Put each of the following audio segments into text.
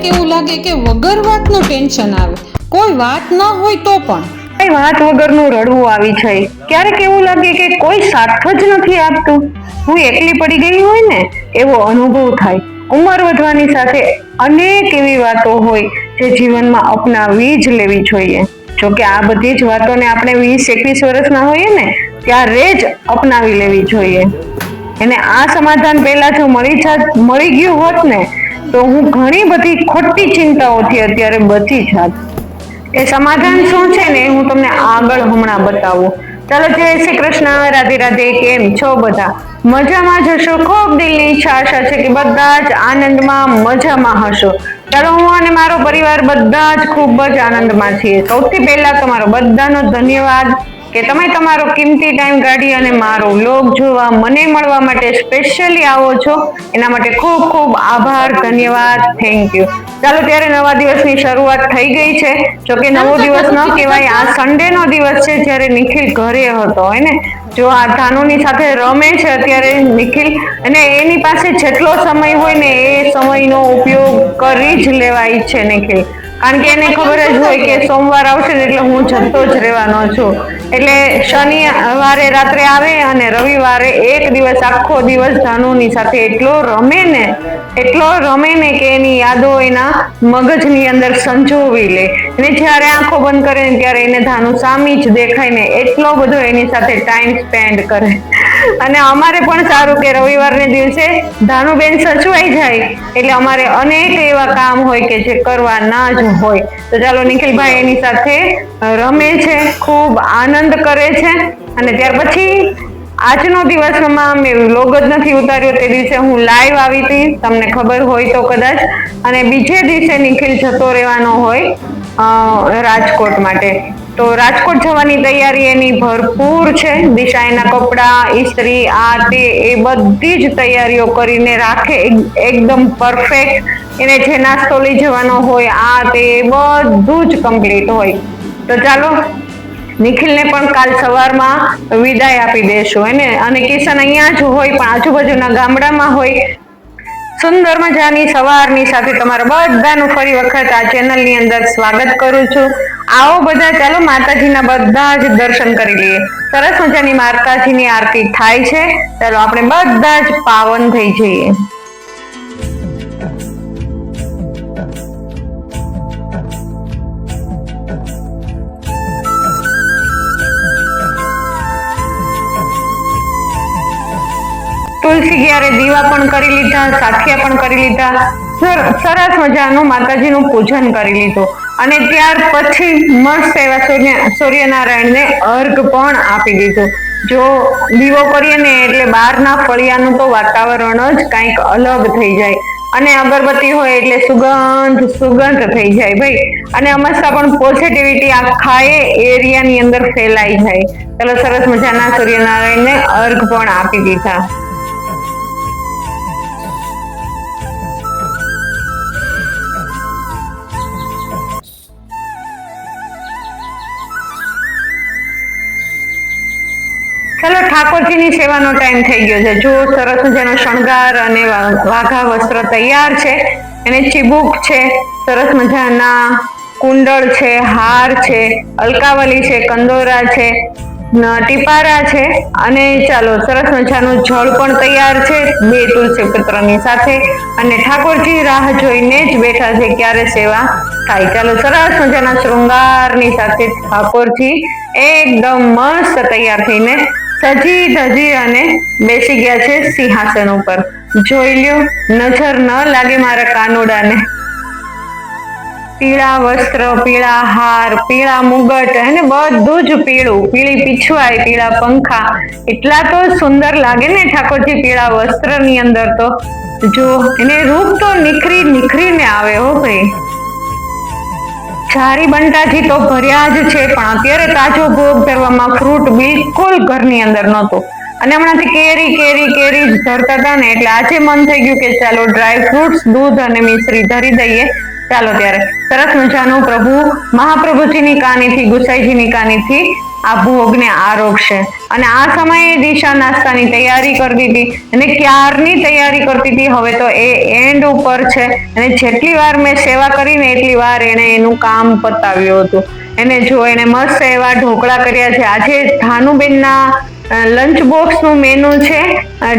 એવું લાગે કે વગર વાતનું ટેન્શન આવે, કોઈ વાત ન હોય તો પણ કઈ વાત વગરનું રડવું આવી જાય. ક્યારેક એવું લાગે કે કોઈ સાથ જ નથી આપતું, હું એકલી પડી ગઈ હોય ને એવો અનુભવ થાય. ઉંમર વધવાની સાથે અનેક એવી વાતો હોય જે જીવનમાં અપનાવી જ લેવી જોઈએ. જોકે આ બધી જ વાતોને આપણે 20-21 વર્ષના હોઈએ ને ત્યારે જ અપનાવી લેવી જોઈએ. એને આ સમાધાન પહેલા જો મળી ગયું હોત ને તો હું ઘણી બધી ખોટી ચિંતાઓથી અત્યારે બચી જાત. એ સમાધાન શું છે ને હું તમને આગળ હમણાં બતાવું. ચાલો, જય શ્રી કૃષ્ણ, રાધે રાધે. કેમ છો બધા? મજામાં જ હશો. ખૂબ દિલની ઈચ્છા આશા છે કે બધા જ આનંદમાં મજામાં હશો. ચાલો, હું અને મારો પરિવાર બધા જ ખૂબ જ આનંદમાં છીએ. સૌથી પહેલા તમારો બધાનો ધન્યવાદ કે તમે તમારો કિંમતી ટાઈમ કાઢી અને મારો વ્લોગ જોવા, મને મળવા માટે સ્પેશિયલી આવો છો. એના માટે ખૂબ ખૂબ આભાર, ધન્યવાદ, થેન્ક યુ. ચાલો, ત્યારે નવા દિવસની શરૂઆત થઈ ગઈ છે. જોકે નવો દિવસ ન કહેવાય, આ સન્ડે નો દિવસ છે જ્યારે નિખિલ ઘરે હતો હોય ને. જો આ ધાનુની સાથે રમે છે અત્યારે નિખિલ, અને એની પાસે જેટલો સમય હોય ને એ સમયનો ઉપયોગ કરી જ લેવાય છે નિખિલ. કારણ કે એને ખબર જ હોય કે સોમવાર આવશે એટલે હું જતો જ રહેવાનો છું. એટલે શનિવારે રાત્રે આવે અને રવિવારે એક દિવસ આખો દિવસ ધાનુની સાથે એટલો રમે ને કે એની યાદો એના મગજની અંદર સંજોવી લે. અને જ્યારે આંખો બંધ કરે ને ત્યારે એને ધાનુ સામી જ દેખાય ને એટલો બધો એની સાથે ટાઈમ સ્પેન્ડ કરે. અને અમારે પણ સારું કે રવિવારને દિવસે ધાનુબેન સચવાઈ જાય એટલે અમારે અનેક એવા કામ હોય કે જે કરવાના જ હોય. તો ચાલો, નિખિલભાઈ એની સાથે રમે છે, ખૂબ આનંદ કરે છે. અને ત્યાર પછી આજનો દિવસમાં મેં વ્લોગ જ નથી ઉતાર્યો. તે દિવસે હું લાઈવ આવી હતી, તમને ખબર હોય તો કદાચ. અને બીજે દિવસે નિખિલ જતો રહેવાનો હોય રાજકોટ માટે. તો રાજકોટ જવાની તૈયારી એની ભરપૂર છે. દિશા એના કપડાં, ઇસ્ત્રી, આ તે એ બધી જ તૈયારીઓ કરીને રાખે એકદમ પરફેક્ટ. એને જે નાસ્તો લઈ જવાનો હોય આ તે બધું જ કમ્પ્લીટ હોય. તો ચાલો, નિખિલને પણ કાલ સવારમાં વિદાય આપી દેશું એને. અને કિશન અહીંયા જ હોય પણ આજુબાજુના ગામડામાં હોય. સુંદર મજાની સવારની સાથે તમારા બધાનું ફરી વખત આ ચેનલની અંદર સ્વાગત કરું છું. આવો બધા, ચાલો માતાજીના બધા જ દર્શન કરી લઈએ. સરસ મજાની માતાજીની આરતી થાય છે. ચાલો આપણે બધા જ પાવન થઈ જઈએ. તુલસી ક્યારે દીવા પણ કરી લીધા, સાખિયા પણ કરી લીધા, સરસ મજાનું માતાજીનું પૂજન કરી લીધું. અને ત્યાર પછી મસ્ત એવા સૂર્યનારાયણને અર્ઘ પણ આપી દીધું. જો દીવો કરીએ ને એટલે બહારના ફળિયાનું તો વાતાવરણ જ કંઈક અલગ થઈ જાય. અને અગરબત્તી હોય એટલે સુગંધ થઈ જાય ભાઈ. અને હંમેશા પણ પોઝિટિવિટી આખા એરિયાની અંદર ફેલાઈ જાય. ચાલો, સરસ મજાના સૂર્યનારાયણને અર્ઘ પણ આપી દીધા. ચાલો, ઠાકોરજીની સેવાનો ટાઈમ થઈ ગયો છે. જો સરસ મજાનો શણગાર અને વાઘા વસ્ત્ર તૈયાર છે. એને ચીબુક છે, સરસ મજાના કુંડળ છે, હાર છે, અલકાવલી છે, કંદોરા છે, ટીપારા છે. અને ચાલો, સરસ મજાનું જળ પણ તૈયાર છે 2 તુલસી પત્રની સાથે. અને ઠાકોરજી રાહ જોઈને જ બેઠા છે ક્યારે સેવા થાય. ચાલો, સરસ મજાના શૃંગારની સાથે ઠાકોરજી એકદમ મસ્ત તૈયાર થઈને સજી ધજી અને બેસી ગયા છે સિંહાસન ઉપર. જોઈ લ્યો, નજર ન લાગે મારા કાનુડાને. પીળા વસ્ત્ર, પીળા હાર, પીળા મુગટ અને બધું જ પીળું, પીળી પીછવાઈ, પીળા પંખા, એટલા તો સુંદર લાગે ને ઠાકોરજી પીળા વસ્ત્ર ની અંદર. તો જો એને રૂપ તો નિખરીને આવે હો ભાઈ. જારી બંટાજી તો ભર્યા જ છે, પણ અત્યારે તાજો ભોગ ધરવામાં ફ્રૂટ બિલકુલ ઘરની અંદર નહોતું. અને હમણાંથી કેરી જ ધરતા હતા ને, એટલે આજે મન થઈ ગયું કે ચાલો ડ્રાય ફ્રૂટ્સ, દૂધ અને મિશ્રી ધરી દઈએ. ચાલો ત્યારે સરસ મજાનું પ્રભુ મહાપ્રભુજીની કાનીથી, ગુસાઈજીની કાનીથી આ ભોગને આરોગશે. અને આ સમયે દિશા નાસ્તાની તૈયારી કરતી હતી અને ક્યારની તૈયારી કરતી હતી. હવે તો એ એન્ડ ઉપર છે અને જેટલી વાર મેં સેવા કરીને એટલી વાર એને એનું કામ પતાવ્યું હતું. એને જો એને મસ્ત એવા ઢોકળા કર્યા છે. આજે ધાનુબેનના લંચ બોક્સ નું મેનુ છે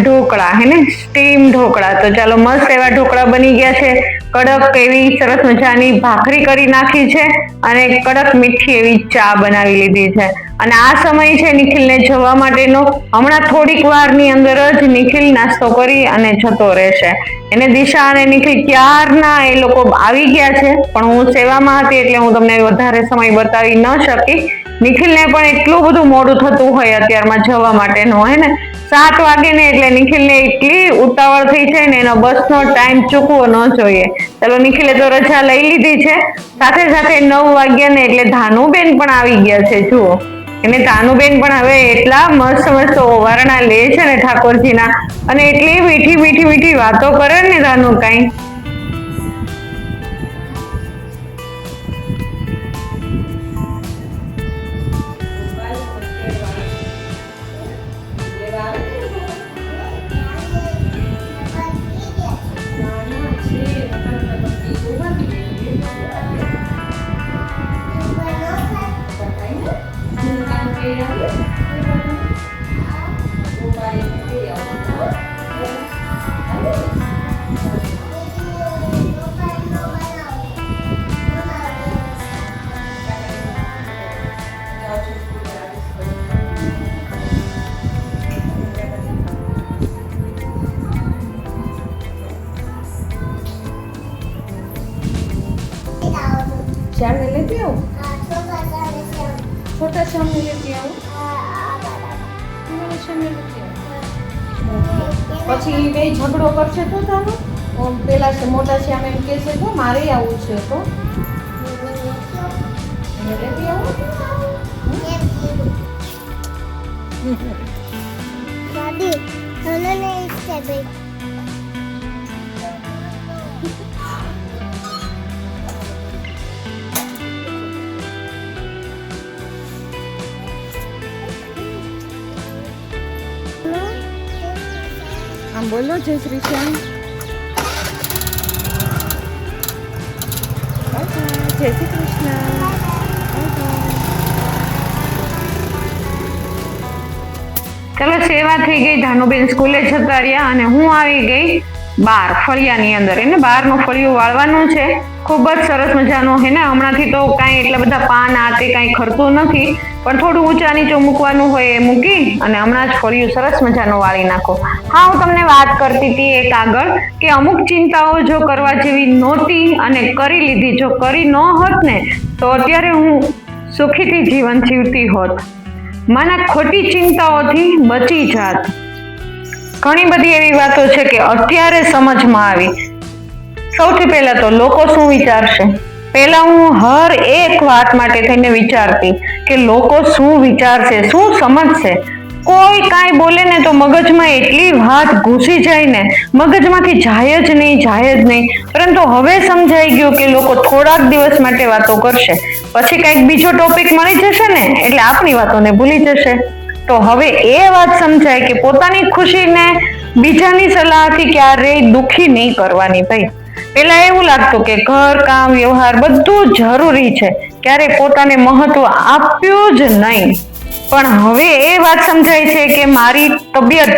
ઢોકળા, હે ને, સ્ટીમ ઢોકળા. તો ચાલો મસ્ત એવા ઢોકળા બની ગયા છે. કડક એવી સરસ મજાની ભાખરી કરી નાખી છે અને કડક મીઠી એવી ચા બનાવી લીધી છે. અને આ સમય છે નિખિલને જવા માટેનો. હમણાં થોડીક વારની અંદર જ નિખિલ નાસ્તો કરી અને જતો રહેશે. એને દિશા અને નિખિલ ક્યારના એ લોકો આવી ગયા છે, પણ હું સેવામાં હતી એટલે હું તમને વધારે સમય બતાવી ન શકી. નિખિલને પણ એટલું બધું મોડું થતું હોય અત્યારમાં જવા માટેનું, હે ને. 7 વાગે ને એટલે નિખિલને એટલી ઉતાવળ થઈ છે ને, એનો બસનો ટાઈમ ચૂકવો ન જોઈએ. ચાલો નિખિલે તો રજા લઈ લીધી છે. સાથે 9 વાગ્યા ને એટલે ધાનુબેન પણ આવી ગયા છે. જુઓ, એને ધાનુબેન પણ હવે એટલા મસ્ત ઓવારણા લે છે ને ઠાકોરજીના, અને એટલી મીઠી વાતો કરે ને ધાનુ કાંઈ. चार में लेती आओ, छोटा श्याम में लेती आओ, श्याम में लेती आओ. પછી બે ઝઘડો કરશે તો તારો પેલા મોટા શ્યામ એમ કહેશે તો મારે આવું છે તો લેતી આવો. દાદી મને નહીં ઈચ્છે ભાઈ. આમ બોલો જય શ્રી શ્યામ. જય શ્રી કૃષ્ણ. ચલો સેવા થઈ ગઈ, ધાનુબેન સ્કૂલે જતા રહ્યા અને હું આવી ગઈ બહાર ફળિયાની અંદર. એને બહારનું ફળિયું વાળવાનું છે, ખૂબ જ સરસ મજાનું, હે ને. હમણાંથી તો કાંઈ એટલા બધા પાન આ તે કાંઈ ખરતું નથી, પણ થોડું ઊંચા નીચું મૂકવાનું હોય એ મૂકી અને હમણાં જ ફળિયું સરસ મજાનું વાળી નાખો. હા, હું તમને વાત કરતી હતી એક આગળ કે અમુક ચિંતાઓ જો કરવા જેવી નહોતી અને કરી લીધી. જો કરી ન હોત ને તો અત્યારે હું સુખીથી જીવન જીવતી હોત. માના ખોટી ચિંતાઓથી બચી જાત. ઘણી બધી એવી વાતો છે કે અત્યારે સમજમાં આવી. સૌથી પહેલા તો લોકો શું વિચારશે. પહેલા હું હર એક વાત માટે થઈને વિચારતી કે લોકો શું વિચારશે, શું સમજશે. કોઈ કાંઈ બોલે ને તો મગજમાં એટલી વાત ઘૂસી જાય ને, મગજમાંથી જાય જ નહીં. પરંતુ હવે સમજાઈ ગયું કે લોકો થોડાક દિવસ માટે વાતો કરશે, પછી કંઈક બીજો ટોપિક મળી જશે ને એટલે આપણી વાતોને ભૂલી જશે. તો હવે એ વાત સમજાય કે પોતાની ખુશીને બીજાની સલાહથી ક્યારેય દુઃખી નહીં કરવાની ભાઈ. પેલા એવું લાગતું કે ઘર, કામ, વ્યવહાર બધું જરૂરી છે, ક્યારે પોતાને મહત્વ આપ્યું જ નહીં. પણ હવે એ વાત સમજાય છે કે મારી તબિયત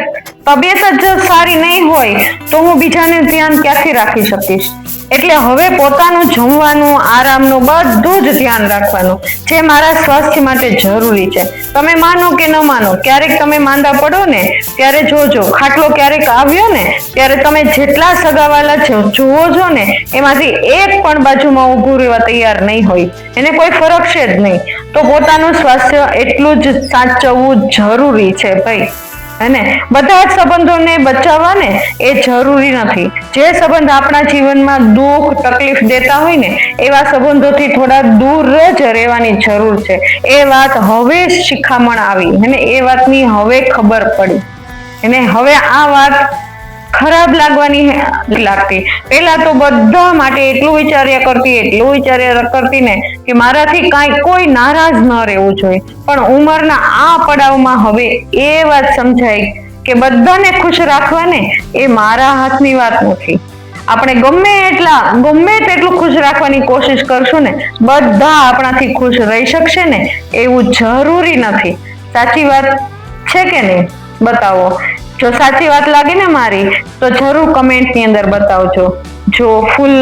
તબિયત જ સારી નહીં હોય તો હું બીજાને ધ્યાન ક્યાંથી રાખી શકીશ? એટલે હવે પોતાનું જમવાનું, આરામનું બધું જ ધ્યાન રાખવાનું જે મારા સ્વાસ્થ્ય માટે જરૂરી છે. તમે માનો કે ન માનો, ક્યારેક તમે માંદા પડો ને ત્યારે જોજો, ખાટલો ક્યારેક આવ્યો ને ત્યારે તમે જેટલા સગાવાલા જુઓ છો ને એમાંથી એક પણ બાજુમાં ઊભું રહેવા તૈયાર નહીં હોય, એને કોઈ ફરક છે જ નહીં. તો પોતાનું સ્વાસ્થ્ય એટલું જ સાચવવું જરૂરી છે ભાઈ. અને બધા જ સંબંધોને બચાવવા ને એ જરૂરી નથી. જે સંબંધ આપણા જીવનમાં દુઃખ તકલીફ દેતા હોય ને એવા સંબંધોથી થોડા દૂર જ રહેવાની જરૂર છે. એ વાત હવે શિખામણ આવી અને એ વાતની હવે ખબર પડી અને હવે આ વાત ખરાબ લાગતી. પેલા તો બધા માટે એટલું વિચાર્યા કરતી ને કે મારાથી કોઈ નારાજ ન રહેવું જોઈએ. પણ ઉંમરના આ પડાવમાં હવે એ વાત સમજાય કે બધાને ખુશ રાખવા ને એ મારા હાથની વાત નથી. આપણે ગમે તેટલું ખુશ રાખવાની કોશિશ કરશું ને બધા આપણાથી ખુશ રહી શકશે ને એવું જરૂરી નથી. સાચી વાત છે કે નહીં? બતાવો. જો સાચી વાત લાગે ને મારી તો જરૂર કમેન્ટ ની અંદર બતાવજો. જો ફૂલ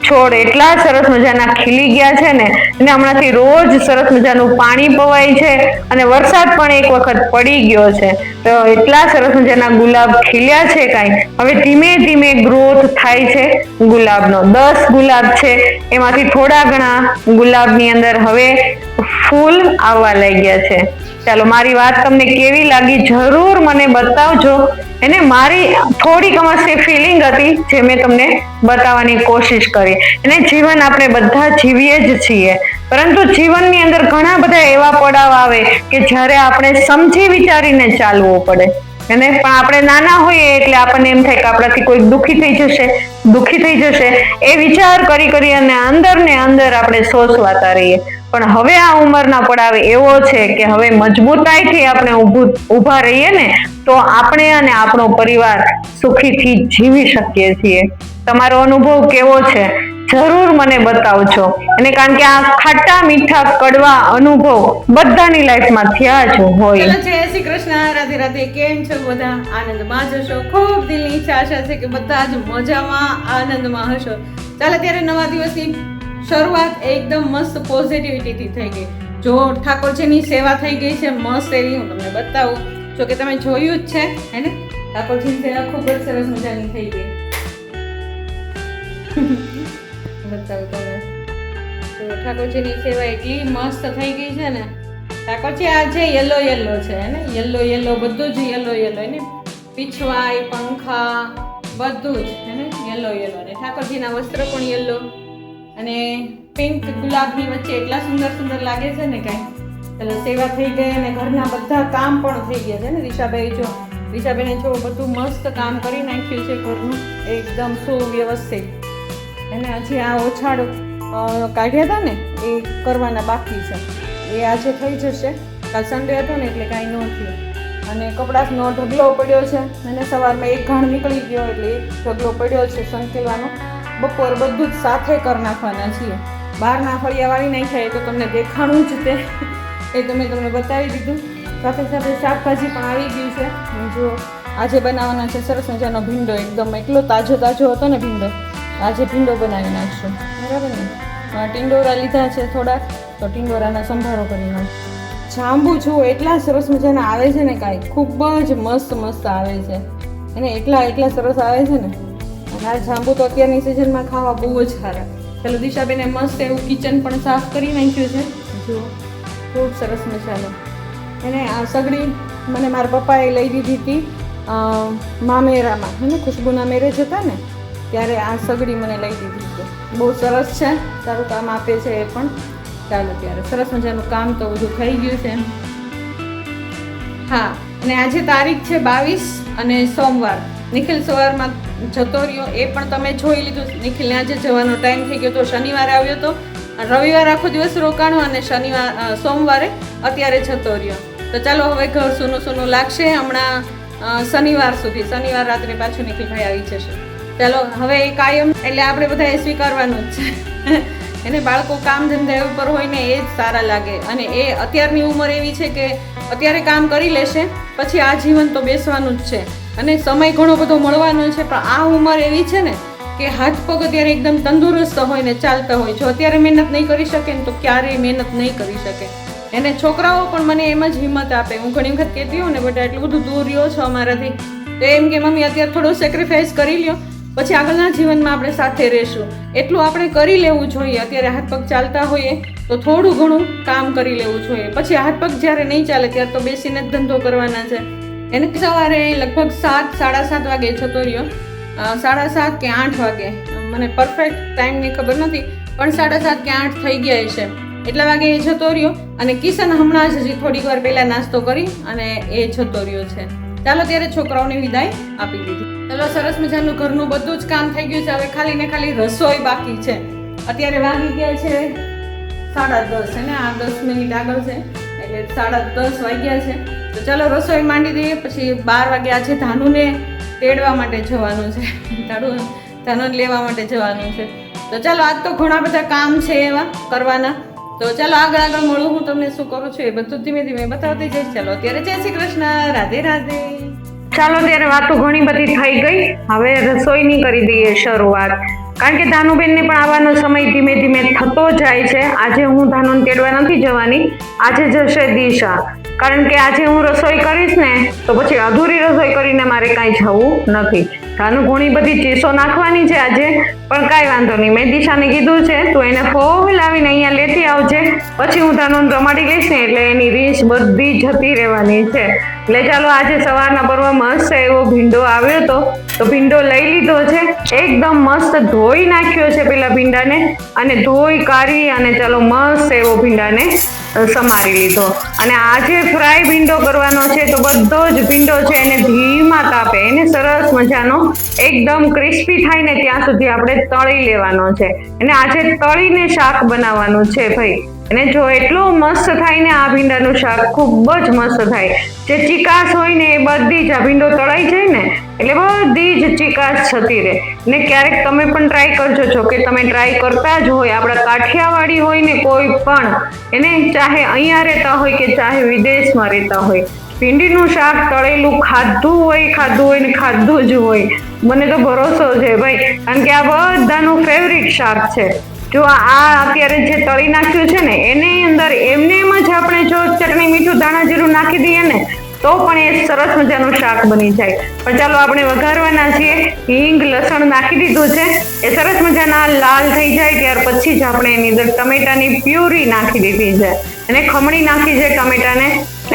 છોડ એટલા સરસ મજાના ખીલી ગયા છે ને અને હમણાંથી રોજ સરસ મજાનું પાણી પવાય છે અને વરસાદ પણ એક વખત પડી ગયો છે તો એટલા સરસ મજાના ગુલાબ ખીલ્યા છે. કાંઈ હવે ધીમે ધીમે ગ્રોથ થાય છે ગુલાબનો. 10 ગુલાબ છે એમાંથી થોડા ઘણા ગુલાબની અંદર હવે ફૂલ આવવા લાગ્યા છે. ચાલો, મારી વાત તમને કેવી લાગી જરૂર મને બતાવજો. એને મારી થોડીક અમસ્તી ફિલિંગ હતી જે મેં તમને બતાવવાની કોશિશ કરી. અને જીવન આપણે બધા જીવીએ જ છીએ, પરંતુ જીવનની અંદર ઘણા બધા એવા પડાવ આવે કે જ્યારે આપણે સમજી વિચારીને ચાલવું પડે. અને પણ આપણે નાના હોઈએ એટલે આપણને એમ થાય કે આપણાથી કોઈ દુઃખી થઈ જશે એ વિચાર કરી અને અંદર ને અંદર આપણે સોચવાતા રહીએ. પણ હવે આ ઉંમરના પડાવે એવો છે કે હવે મજબૂતાઈથી આપણે ઊભા રહીએ ને તો આપણે અને આપણો પરિવાર સુખીથી જીવી શકીએ છીએ. તમારો અનુભવ કેવો છે જરૂર મને બતાવજો. અને કારણ કે આ ખાટા મીઠા કડવા અનુભવ બધાની લાઈફમાં થયા જ હોય. જય શ્રી કૃષ્ણ, રાધે રાધે. કેમ છો બધા? આનંદમાં જ હશો. ખૂબ દિલની ઈચ્છા આશા છે કે બધા જ મજામાં આનંદમાં હશો. ચાલો, ત્યારે નવા દિવસની શરૂઆત એકદમ મસ્ત પોઝિટિવિટીથી થઈ ગઈ. જો ઠાકોરજીની સેવા થઈ ગઈ છે મસ્ત એવી, હું તમને બતાવું. જો કે તમે જોયું જ છે હે ને, ઠાકોરજીની સેવા ખૂબ જ સરસ મજાની થઈ ગઈ. બતાવું તમે. તો ઠાકોરજીની સેવા એટલી મસ્ત થઈ ગઈ છે ને. ઠાકોરજી આ જે યલો છે હે ને, યલો બધું જ યલો ને, પીછવાઈ પંખા બધું જ હે ને યલો ને ઠાકોરજીના વસ્ત્ર પણ યલો અને પિંક ગુલાબની વચ્ચે એટલા સુંદર લાગે છે ને કાંઈ. ચાલો, સેવા થઈ ગઈ અને ઘરના બધા કામ પણ થઈ ગયા છે ને. રીશાબેને જો બધું મસ્ત કામ કરી નાખ્યું છે ઘરનું એકદમ સુવ્યવસ્થિત. અને હજી આ ઓછાડ કાઢ્યા હતા ને એ કરવાના બાકી છે, એ આજે થઈ જશે. કાલ સન્ડે હતો ને એટલે કાંઈ ન થયું. અને કપડાનો ઢગલો પડ્યો છે અને સવારમાં એક ઘાણ નીકળી ગયો એટલે એક ઢગલો પડ્યો છે સંકેલવાનો. બપોર બધું જ સાથે કરી નાખવાના છીએ. બહારના ફળિયા વાળી નાખ્યા એ તો તમને દેખાણું જ તે, એ તો મેં તમને બતાવી દીધું. સાથે શાકભાજી પણ આવી ગયું છે. જો આજે બનાવવાના છે સરસ મજાનો ભીંડો, એકદમ એટલો તાજો હતો ને ભીંડો. આજે ભીંડો બનાવી નાખશું, બરાબર ને. ટિંડોરા લીધા છે થોડાક, તો ટિંડોરાના સંભારો કરી નાખશું. જાંબુ જુઓ એટલા સરસ મજાના આવે છે ને, કાંઈ ખૂબ જ મસ્ત આવે છે અને એટલા સરસ આવે છે ને. અને આ જાંબુ તો અત્યારની સિઝનમાં ખાવા બહુ જ સારા. ચાલો, દિશાબેને મસ્ત એવું કિચન પણ સાફ કરી નાખ્યું છે. જુઓ, ખૂબ સરસ મજાનું. અને આ સગડી મને મારા પપ્પાએ લઈ દીધી હતી મામેરામાં, હે ને, ખુશ્બુના મેરેજ હતા ને ત્યારે આ સગડી મને લઈ દીધી છે. બહુ સરસ છે, સારું કામ આપે છે એ પણ. ચાલો, ત્યારે સરસ મજાનું કામ તો બધું થઈ ગયું છે. હા, અને આજે તારીખ છે 22 અને સોમવાર. નિખિલ સવારમાં જતો રહ્યો એ પણ તમે જોઈ લીધું. નિખિલને આજે જવાનો ટાઈમ થઈ ગયો તો શનિવારે આવ્યો તો, રવિવાર આખો દિવસ રોકાણો અને સોમવારે અત્યારે જતો રહ્યો. તો ચાલો, હવે ઘર સૂનું લાગશે હમણાં શનિવાર સુધી. શનિવાર રાત્રે પાછું નિખિલભાઈ આવી જશે. ચાલો, હવે એ કાયમ એટલે આપણે બધાએ સ્વીકારવાનું જ છે. એને બાળકો કામ ધંધા ઉપર હોય ને એ જ સારા લાગે. અને એ અત્યારની ઉંમર એવી છે કે અત્યારે કામ કરી લેશે પછી આ જીવન તો બેસવાનું જ છે. અને સમય ઘણો બધો મળવાનો છે, પણ આ ઉંમર એવી છે ને કે હાથ પગ અત્યારે એકદમ તંદુરસ્ત હોય ને ચાલતા હોય. જો અત્યારે મહેનત નહીં કરી શકે ને તો ક્યારેય મહેનત નહીં કરી શકે. એને છોકરાઓ પણ મને એમ જ હિંમત આપે. હું ઘણી વખત કહેતી હોઉં ને બેટા એટલું બધું દૂર રહ્યો છો અમારાથી, તો એમ કે મમ્મી અત્યારે થોડું સેક્રિફાઈસ કરી લ્યો, પછી આગળના જીવનમાં આપણે સાથે રહેશું. એટલું આપણે કરી લેવું જોઈએ. અત્યારે હાથ પગ ચાલતા હોઈએ તો થોડું ઘણું કામ કરી લેવું જોઈએ. પછી હાથ પગ જ્યારે નહીં ચાલે ત્યારે તો બેસીને જ ધંધો કરવાના છે. એને સવારે લગભગ 7-7:30 વાગે જતો રહ્યો, 7:30 કે 8 વાગે, મને પરફેક્ટ ટાઈમની ખબર નથી, પણ 7:30 કે 8 થઈ ગયા છે. એટલા વાગે એ જતો રહ્યો અને કિશન હમણાં જ હજી થોડીક વાર પહેલાં નાસ્તો કરી અને એ જતો રહ્યો છે. ચાલો ત્યારે છોકરાઓને વિદાય આપી દીધી. ચાલો સરસ મજાનું ઘરનું બધું જ કામ થઈ ગયું છે. હવે ખાલી ને ખાલી રસોઈ બાકી છે. અત્યારે વાગી ગયા છે 10:30 છે ને, આ 10 મિનિટ આગળ છે એટલે 10:30 વાગ્યા છે. તો ચાલો રસોઈ માંડી દઈએ. પછી 12 વાગે આજે ધાનુને તેડવા માટે જવાનું છે, ધાનુને લેવા માટે જવાનું છે. તો ચાલો આજ તો ઘણા બધા કામ છે એવા કરવાના. તો ચાલો આગળ મળું, હું તમને શું કરું છું એ બધું ધીમે ધીમે બતાવતી જઈશ. ચાલો અત્યારે જય શ્રી કૃષ્ણ, રાધે રાધે. ચાલો ત્યારે વાતો ઘણી બધી થઈ ગઈ, હવે રસોઈની કરી દઈએ શરૂઆત. કારણ કે ધાનુબેનને પણ આવવાનો સમય ધીમે ધીમે થતો જાય છે. આજે હું ધાનુને તેડવા નથી જવાની, આજે જશે દિશા. કારણ કે આજે હું રસોઈ કરીશ ને તો પછી અધૂરી રસોઈ કરીને મારે કાંઈ જવું નથી. ધાનુ ઘણી બધી ચીસો નાખવાની છે આજે, પણ કાંઈ વાંધો નહીં. મેં દિશાને કીધું છે તું એને ફોલાવીને અહીંયા લેતી આવજે, પછી હું ધાનુને રમાડી લઈશ ને એટલે એની રીસ બધી જતી રહેવાની છે. એટલે ચાલો આજે સવારના પર્વ મસ્ત એવો ભીંડો આવ્યો હતો, તો ભીંડો લઈ લીધો છે, એકદમ મસ્ત ધોઈ નાખ્યો છે પેલા ભીંડાને, અને ધોઈ કાઢી અને ચાલો મસ્ત એવો ભીંડાને સમારી લીધો. અને આજે ફ્રાય ભીંડો કરવાનો છે, તો બધો જ ભીંડો છે એને ધીમા તાપે એને સરસ મજાનો એકદમ ક્રિસ્પી થાય ને ત્યાં સુધી આપણે તળી લેવાનો છે. અને આજે તળીને શાક બનાવવાનું છે ભાઈ. અને જો એટલું મસ્ત થાય ને આ ભીંડાનું શાક, ખૂબ જ મસ્ત થાય. જે ચીકાશ હોય ને એ બધી જ આ ભીંડો તળાઈ જાય ને એટલે બધી જ ચીકાશ જતી રહે. ને ક્યારેક તમે પણ ટ્રાય કરજો. છો કે તમે ટ્રાય કરતા જ હોય, આપણા કાઠિયાવાડી હોય ને કોઈ પણ એને, ચાહે અહીંયા રહેતા હોય કે ચાહે વિદેશમાં રહેતા હોય, ભીંડીનું શાક તળેલું ખાધું હોય ને ખાધું જ હોય. મને તો ભરોસો છે ભાઈ, કારણ કે આ બધાનું ફેવરિટ શાક છે. જો આ અત્યારે જે તળી નાખ્યું છે ને એની અંદર એમને એમ જ આપણે જો ચટણી મીઠું ધાણા જીરું નાખી દઈએ ને તો પણ એ સરસ મજાનું શાક બની જાય. પણ ચાલો આપણે વઘારવાના છીએ. હિંગ લસણ નાખી દીધું છે, એ સરસ મજાના લાલ થઈ જાય ત્યાર પછી જ આપણે એની અંદર ટમેટાની પ્યુરી નાખી દીધી છે અને ખમણી નાખી છે. ટમેટાને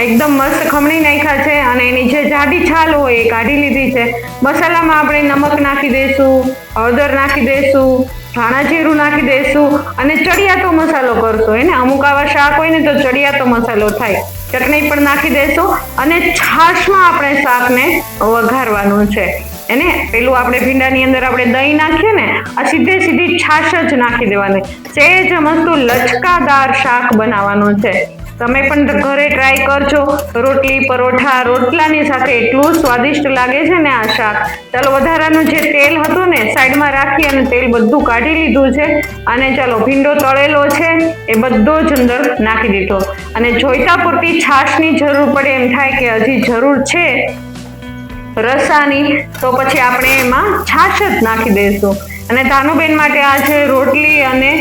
એકદમ મસ્ત ખમણી નાખ્યા છે અને એની જે જાડી છાલ હોય એ કાઢી લીધી છે. મસાલામાં આપણે નમક નાખી દઈશું, હળદર નાખી દઈશું, ધાણા જીરું નાખી દઈશું અને ચડિયાતો મસાલો કરશું. એને અમુક આવા શાક હોય ને તો ચડિયાતો મસાલો થાય. ચટણી પણ નાખી દઈશું અને છાશમાં આપણે શાકને વઘારવાનું છે. એને પેલું આપણે ભીંડાની અંદર આપણે દહીં નાખીએ ને, આ સીધી છાશ જ નાખી દેવાની. સહેજ મસ્ત લચકાદાર શાક બનાવવાનું છે. તમે પણ ઘરે ટ્રાય કરજો. રોટલી પરોઠા રોટલાની સાથે એટલું સ્વાદિષ્ટ લાગે છે ને આ શાક. ચાલો વધારાનું જે તેલ હતું ને સાઈડમાં રાખી અને તેલ બધું કાઢી લીધું છે અને ચાલો ભીંડો તળેલો છે એ બધો જ અંદર નાખી દીધો. અને જોઈતા પૂરતી છાશની જરૂર પડે એમ થાય કે હજી જરૂર છે રસાની, તો પછી આપણે એમાં છાશ જ નાખી દઈશું. અને ધાનુબેન માટે આ છે રોટલી અને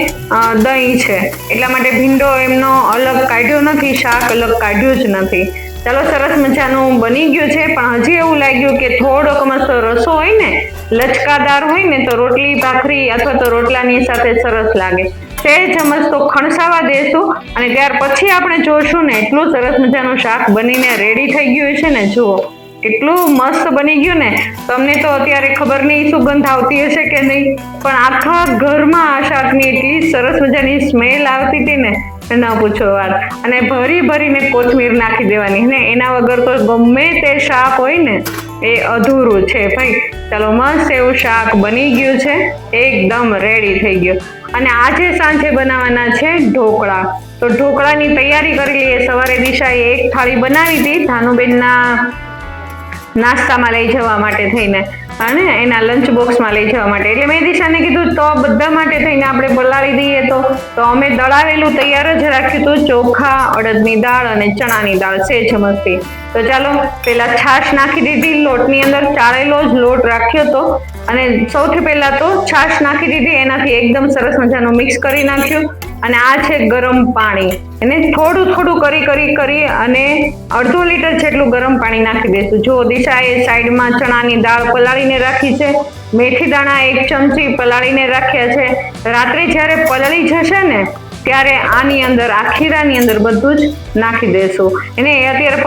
દહીં છે, એટલા માટે ભીંડો એમનો અલગ કાઢ્યો નથી, શાક અલગ કાઢ્યું જ નથી. ચાલો સરસ મજાનું બની ગયું છે, પણ હજી એવું લાગ્યું કે થોડોક મસ્ત રસો હોય ને, લચકાદાર હોય ને તો રોટલી ભાખરી અથવા તો રોટલાની સાથે સરસ લાગે. સહેજ મસ્ત ખણસાવા દેશું અને ત્યાર પછી આપણે જોશું ને એટલું સરસ મજાનું શાક બનીને રેડી થઈ ગયું છે ને. જુઓ એટલું મસ્ત બની ગયું ને, તમને તો અત્યારે ખબર નહીં સુગંધ આવતી હશે કે નહીં, પણ આખા ઘરમાં આ શાકની એટલી સરસ મજાની સ્મેલ આવતી હતી ને ન પૂછો વાત. અને ભરીને કોથમીર નાખી દેવાની ને, એના વગર તો ગમે તે શાક હોય ને એ અધૂરું છે ભાઈ. ચાલો મસ્ત એવું શાક બની ગયું છે, એકદમ રેડી થઈ ગયું. અને આજે સાંજે બનાવવાના છે ઢોકળા. તો ઢોકળાની તૈયારી કરી લઈએ. સવારે દિશાએ એક થાળી બનાવી હતી ધાનુબેનના નાસ્તામાં લઈ જવા માટે થઈને, અને એના લંચ બોક્સમાં લઈ જવા માટે. એટલે મેં દિશાને કીધું તો બધા માટે થઈને આપણે પલાળી દઈએ. તો અમે દળાવેલું તૈયાર જ રાખ્યું હતું, ચોખા, અડદની દાળ અને ચણાની દાળ સેજ મસ્તી. તો ચાલો પેલા છાશ નાખી દીધી લોટની અંદર, ચાળેલો જ લોટ રાખ્યો હતો અને સૌથી પહેલા તો છાશ નાખી દીધી, એનાથી એકદમ સરસ મજાનું મિક્સ કરી નાખ્યું. અને આ છે ગરમ પાણી, એને થોડું થોડું કરી અને અડધો લીટર જેટલું ગરમ પાણી નાખી દઈશું. જો દિશાએ સાઈડમાં ચણાની દાળ પલાળીને રાખી છે, મેથી દાણા 1 ચમચી પલાળીને રાખ્યા છે. રાત્રે જ્યારે પલળી જશે ને ત્યારે આની અંદર, આ ખીરાની અંદર બધું જ નાખી દેશું. એને અત્યારે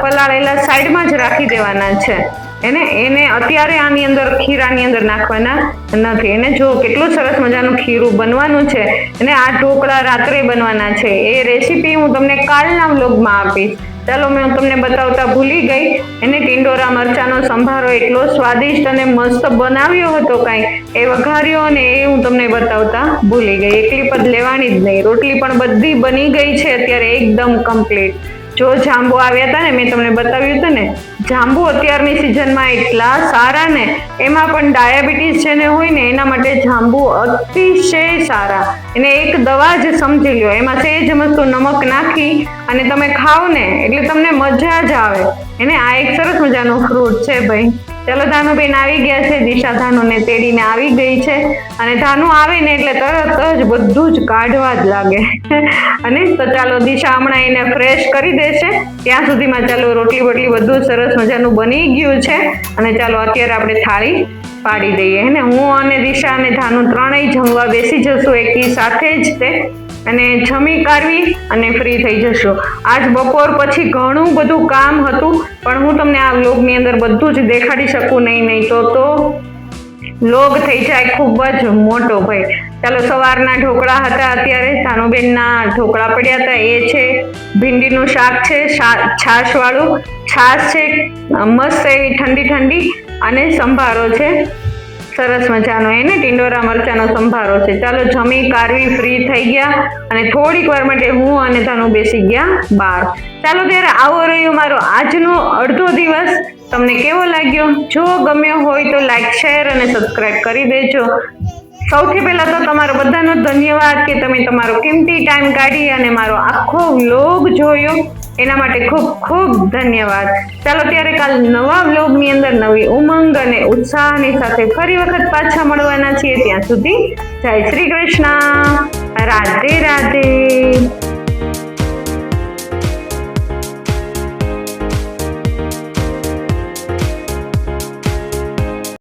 પલાળેલા સાઈડમાં જ રાખી દેવાના છે. એને અત્યારે આની અંદર ખીરાની અંદર નાખવાના નથી. એને જો કેટલું સરસ મજાનું ખીરું બનવાનું છે. અને આ ઢોકળા રાત્રે બનવાના છે. એ રેસીપી હું તમને કાલના વ્લોગમાં આપીશ. ચાલો મેં તમને બતાવતા ભૂલી ગઈ. એને ટિંડોરા મરચાંનો સંભારો એટલો સ્વાદિષ્ટ અને મસ્ત બનાવ્યો હતો કાંઈ, એ વઘાર્યો અને એ હું તમને બતાવતા ભૂલી ગઈ. એકલી પદ લેવાની જ નહીં. રોટલી પણ બધી બની ગઈ છે અત્યારે એકદમ કમ્પ્લીટ. જો જાંબુ આવ્યા હતા ને, મેં તમને બતાવ્યું હતું ને, જાંબુ અત્યારની સિઝનમાં એટલા સારા ને, એમાં પણ ડાયાબિટીસ જેને હોય ને એના માટે જાંબુ અતિશય સારા. એને એક દવા જ સમજી લ્યો. એમાં સેજ મસ્તું નમક નાખી અને તમે ખાઓ ને એટલે તમને મજા જ આવે. એને આ એક સરસ મજાનું ફ્રૂટ છે ભાઈ. ચાલો ધાનુબેન આવી ગયા છે, દિશા ધાનુને તેડીને આવી ગઈ છે. અને ધાનુ આવે ને એટલે તરત જ બધું જ કાઢવા જ લાગે. અને તો ચાલો દિશા હમણાં એને ફ્રેશ કરી દેશે. ત્યાં સુધીમાં ચાલો રોટલી બોટલી બધું સરસ મજાનું બની ગયું છે. અને ચાલો અત્યારે આપણે થાળી પાડી દઈએ. ને હું અને દિશા અને ધાનુ ત્રણેય જમવા બેસી જશું એકી સાથે જ તે, અને જમી કાઢવી અને ફ્રી થઈ જશું. આજ બપોર પછી ઘણું બધું કામ હતું, પણ હું તમને આ વ્લોગની અંદર બધું જ દેખાડી શકું નહીં તો વ્લોગ થઈ જાય ખૂબ જ મોટો ભાઈ. ચાલો સવારના ઢોકળા હતા, અત્યારે ધાનુબેનના ઢોકળા પડ્યા હતા. એ છે ભીંડીનું શાક છે, છાશવાળું, છાશ છે મસ્ત એવી ઠંડી અને સંભારો છે સરસ મજાનો, એને ટિંડોરા મરચાંનો સંભારો છે. ચાલો જમી કાઢવી ફ્રી થઈ ગયા અને થોડીક વાર માટે હું અને ધાનુ બેસી ગયા બહાર. ચાલો ત્યારે આવો રહ્યો મારો આજનો અડધો દિવસ. તમને કેવો લાગ્યો? જો ગમ્યો હોય તો લાઈક, શેર અને સબસ્ક્રાઈબ કરી દેજો. સૌથી પહેલા તો તમારો બધાનો ધન્યવાદ કે તમે તમારો કિંમતી ટાઈમ કાઢી અને મારો આખો વ્લોગ જોયો, એના માટે ખૂબ ખૂબ ધન્યવાદ. ચાલો ત્યારે કાલ નવા વ્લોગની અંદર નવી ઉમંગ અને ઉત્સાહની સાથે ફરી વખત પાછા મળવાના છીએ. ત્યાં સુધી જય શ્રી કૃષ્ણ, રાધે રાધે.